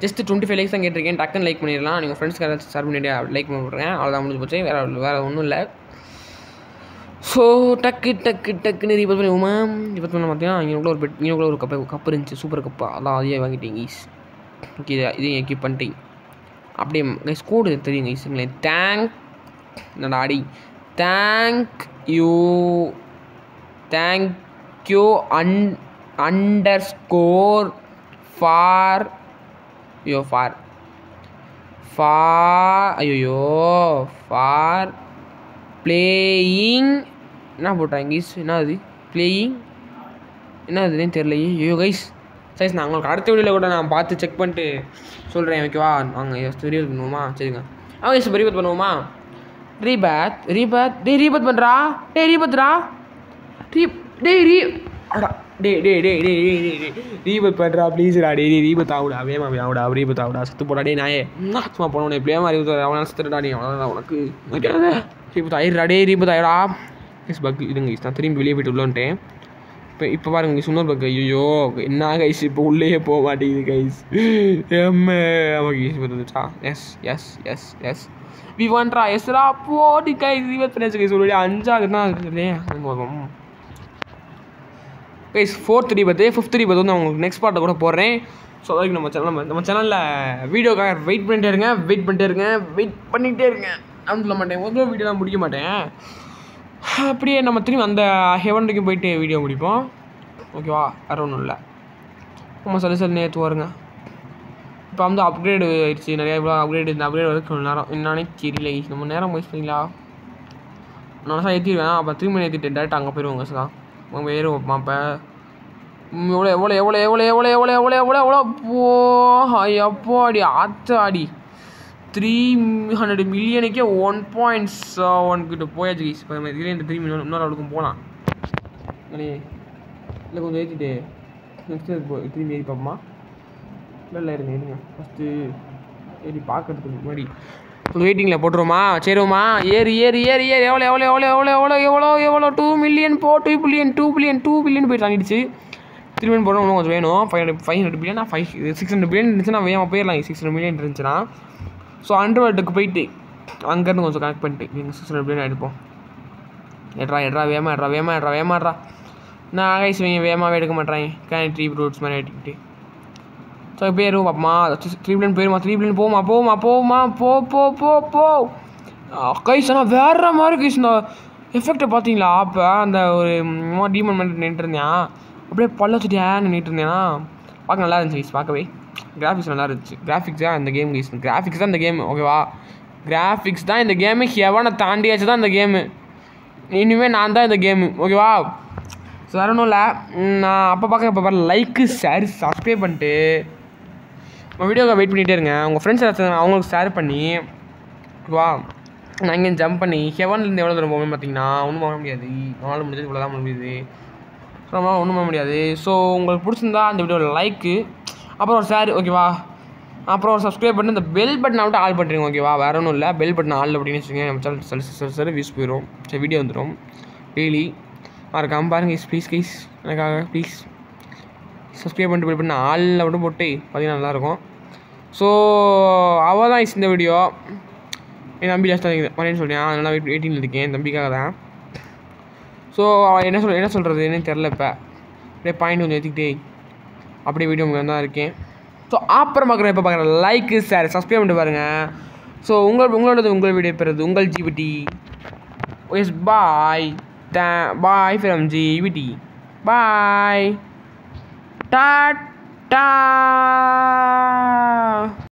ஜஸ்ட் 25 லைக்ஸ் தான் கேட்டிருக்கேன். டக்குன்னு லைக் பண்ணிடலாம். நீங்கள் ஃப்ரெண்ட்ஸ்க்கு ஏதாச்சும் ஷேர் பண்ணிவிட்டு லைக் பண்ணி விட்றேன். அவ்வளோதான் முடிஞ்சு போச்சு. வேறு ஒன்றும் இல்லை. ஸோ டக்குன்னு ரீபத் பண்ணுவோமா? ரீபத் பண்ண பார்த்தீங்கன்னா இங்கே ஒரு கப்பு இருந்துச்சு. Super cup. அதான் அதையே வாங்கிட்டேன் கைஸ். ஓகே இதையும் கீப் பண்ணிட்டேன். அப்படியே கைஸ் கோடு தெரியும் கைஸுங்களே. Thank you _ for playing. என்ன போட்டாங்க கைஸ்? என்ன அது பிளேயிங்? என்ன அதுன்னு தெரியலையே. ஐயோ கைஸ் சைஸ் நான் உங்களுக்கு அடுத்த வீடியோவில் கூட நான் பார்த்து செக் பண்ணிட்டு சொல்கிறேன். ஓகேவா? நாங்கள் ரீபத் பண்ணுவோமா? சரிங்க. அவங்க இப்போ ரீபத் பண்ணுவோமா? ரீபத் பண்ணுறா. ரீபத்ரா. ரீபத் பண்ணுறா ப்ளீஸ்டா. ரீபத் ஆகுடா. வேமா ரீபத் ஆகுடா. செத்து போடா. நாயே சும்மா போனவனே எப்படியாமா ரீபத் அவனால் செத்துடா. அவ்வளோதான் உனக்கு ரீபத் ஆயிடுறா. ரீபத் ஆயிடா. கைஸ் பக் இதுங்க கைஸ். நான் திரும்பி வெளியே போய்ட்டு உள்ளேன்ட்டேன். இப்போ பாருங்க கைஸ் இன்னொரு பக். ஐயோ என்ன கைஸ் இப்போ உள்ளேயே போக மாட்டேங்குது கைஸ். ஆமாம் கைஸ் வந்துச்சா? எஸ் வி வாண்ட்ரா. எஸ்ரா போடி கைஸ். ரீபத் பண்ணியாச்சு கைஸ். ஒரு 5 தான் இருக்குதுல்லையே. கைஸ் 4th ரீபத்து 5th ரீபத் வந்து உங்களுக்கு நெக்ஸ்ட் பார்ட்டை கூட போடுறேன். ஸோ அதுக்கு நம்ம சேனலில் வீடியோக்காக வெயிட் பண்ணிட்டே இருங்க. வெயிட் பண்ணிகிட்டே இருங்க அப்படின்னு சொல்ல மாட்டேன். ஒரு வீடியோ தான் முடிக்க மாட்டேன். அப்படியே நம்ம திரும்பி அந்த ஹெவனுக்கு போயிட்டு வீடியோ முடிப்போம். ஓகேவா? வேறு ஒன்றும் இல்லை. நம்ம சரி நேற்று வருங்க. இப்போ வந்து அப்கிரேடு ஆயிடுச்சு. நிறையா இவ்வளோ அப்கிரேடு. இந்த அப்கிரேட் வரைக்கும் கொஞ்சம் நேரம் என்னன்னே தெரியல. நம்ம நேரம் வேஸ்ட் பண்ணிங்களா? நான் சார் ஏற்றிடுவேன். அப்போ திரும்பி ஏற்றிட்டு டேரெக்டாக அங்கே போயிடுவோங்க சார். அவங்க ஏறுவோம்மா. இப்போ எவ்வளோ அப்பாடி ஆத்தாடி 300 மில்லியனுக்கே 1.7 கிட்ட போயாச்சு கைஸ். இப்போ இதுலேயே இந்த 3 மில்லியன் இன்னொரு அவளுக்கும் போகலாம். இல்லை கொஞ்சம் ஏற்றிட்டு நெக்ஸ்ட்டு திரும்பி ஏறி பார்ப்போமா? இல்லை இருங்க ஃபஸ்ட்டு ஏறி பார்க்கறதுக்கு முன்னாடி கொஞ்சம் வெயிட்டிங்கில் போட்டுருவோமா? சரிவோமா? ஏறி எவ்வளோ 2 மில்லியன் 2 பில்லியன் போய் தாங்கிடுச்சு. திரும்பி போடணும். இன்னும் கொஞ்சம் வேணும். 500 பில்லியனா 600 பில்லியன் இருந்துச்சுன்னா வேகமாக போயிடலாம். 600 மில்லியன் இருந்துச்சுன்னா. ஸோ அண்டர்வேர்ல்டுக்கு போயிட்டு அங்கேருந்து கொஞ்சம் கனெக்ட் பண்ணிட்டு நீங்கள் 600 பில்லியன் எடுப்போம். எட்ரா வேகமாக நான் கைஸ் வேகமாகவே எடுக்க மாட்டேன். ட்ரீ ரோட்ஸ் மாதிரி எடுத்துக்கிட்டு. ஸோ போயிடும் பாப்பமா. 3 பில்லியன் போயிடுமா? 3 பில்லியன் போமா போ கைஸ். ஆனால் வேற மாதிரி கைஸ் இந்த எஃபெக்டை பார்த்தீங்களா? அப்போ அந்த ஒரு டீமன் பண்ணிட்டு நின்றுருந்தேன். அப்படியே பள்ளச்சுட்டியான்னு நின்றுட்டு இருந்தேன்னா பார்க்க நல்லா இருந்துச்சு கைஸ். பார்க்கவே கிராஃபிக்ஸ் நல்லா இருந்துச்சு. கிராஃபிக்ஸ் தான் இந்த கேம் கைஸ். கிராஃபிக்ஸ் தான் இந்த கேம். ஓகேவா? கிராஃபிக்ஸ் தான் இந்த கேமு. ஹெவனை தாண்டியாச்சு தான் இந்த கேமு. இனிமேல் நான் தான் இந்த கேமு. ஓகேவா? ஸோ வேறு ஒன்றும் இல்லை. நான் அப்போ பார்க்க லைக்கு ஷேர் சப்ஸ்கிரைப் பண்ணிட்டு உங்கள் வீடியோவை வெயிட் பண்ணிகிட்டே இருங்க. உங்கள் ஃப்ரெண்ட்ஸ் ஏதாச்சும் அவங்களுக்கு ஷேர் பண்ணி ஓகேவா? நான் இங்கே ஜம்ப் பண்ணி ஹெவன்லேருந்து எவ்வளோ தூரம் போகணும்னு பார்த்தீங்கன்னா ஒன்றும் பண்ண முடியாது. நம்மளால் முடிஞ்சது இவ்வளோ தான் முடியுது. ஸோ நம்மளால் ஒன்றும் பண்ண முடியாது. ஸோ உங்களுக்கு பிடிச்சிருந்தா அந்த வீடியோவில் லைக்கு அப்புறம் ஒரு ஷேர் ஓகேவா? அப்புறம் ஒரு சப்ஸ்கிரைப் பண்ணி இந்த பெல் பட்டனை விட்டு ஆல் பண்ணுறீங்க. ஓகேவா? வேறு ஒன்றும் இல்லை. பெல் பட்டன் ஆல் அப்படின்னு வச்சுக்கோங்க. நம்ம சேனல் சரி வியூஸ் போயிடும். சரி வீடியோ வந்துடும் டெய்லி. மறக்காமல் பாருங்கள் ப்ளீஸ் கைஸ். எனக்காக ப்ளீஸ் சப்ஸ்கிரைப் பண்ணிட்டு பெல் பட்டன் ஆளில் மட்டும் போட்டு பார்த்தீங்கன்னா நல்லாயிருக்கும். ஸோ அவள் தான் இந்த வீடியோ. என் தம்பி லாஸ்ட்டாக பண்ணேன்னு சொல்கிறேன். அதனால் வெயிட்டிங்கில் இருக்கேன் என் தம்பிக்காக தான். ஸோ என்ன சொல்கிறது என்னன்னு தெரில. இப்போ அப்படியே பாயிண்ட் கொஞ்சம் ஏற்றிக்கிட்டே அப்படி வீடியோ உங்களுக்கு தான் இருக்கேன். ஸோ அப்புறம் பார்க்குறேன் எப்போ பார்க்குறேன் லைக்கு ஷேர் சப்ஸ்கிரைப் பண்ணிட்டு பாருங்கள். ஸோ உங்களோடது உங்கள் வீடியோ பெறுது உங்கள் GVT. Yes bye bye from GVT bye tata.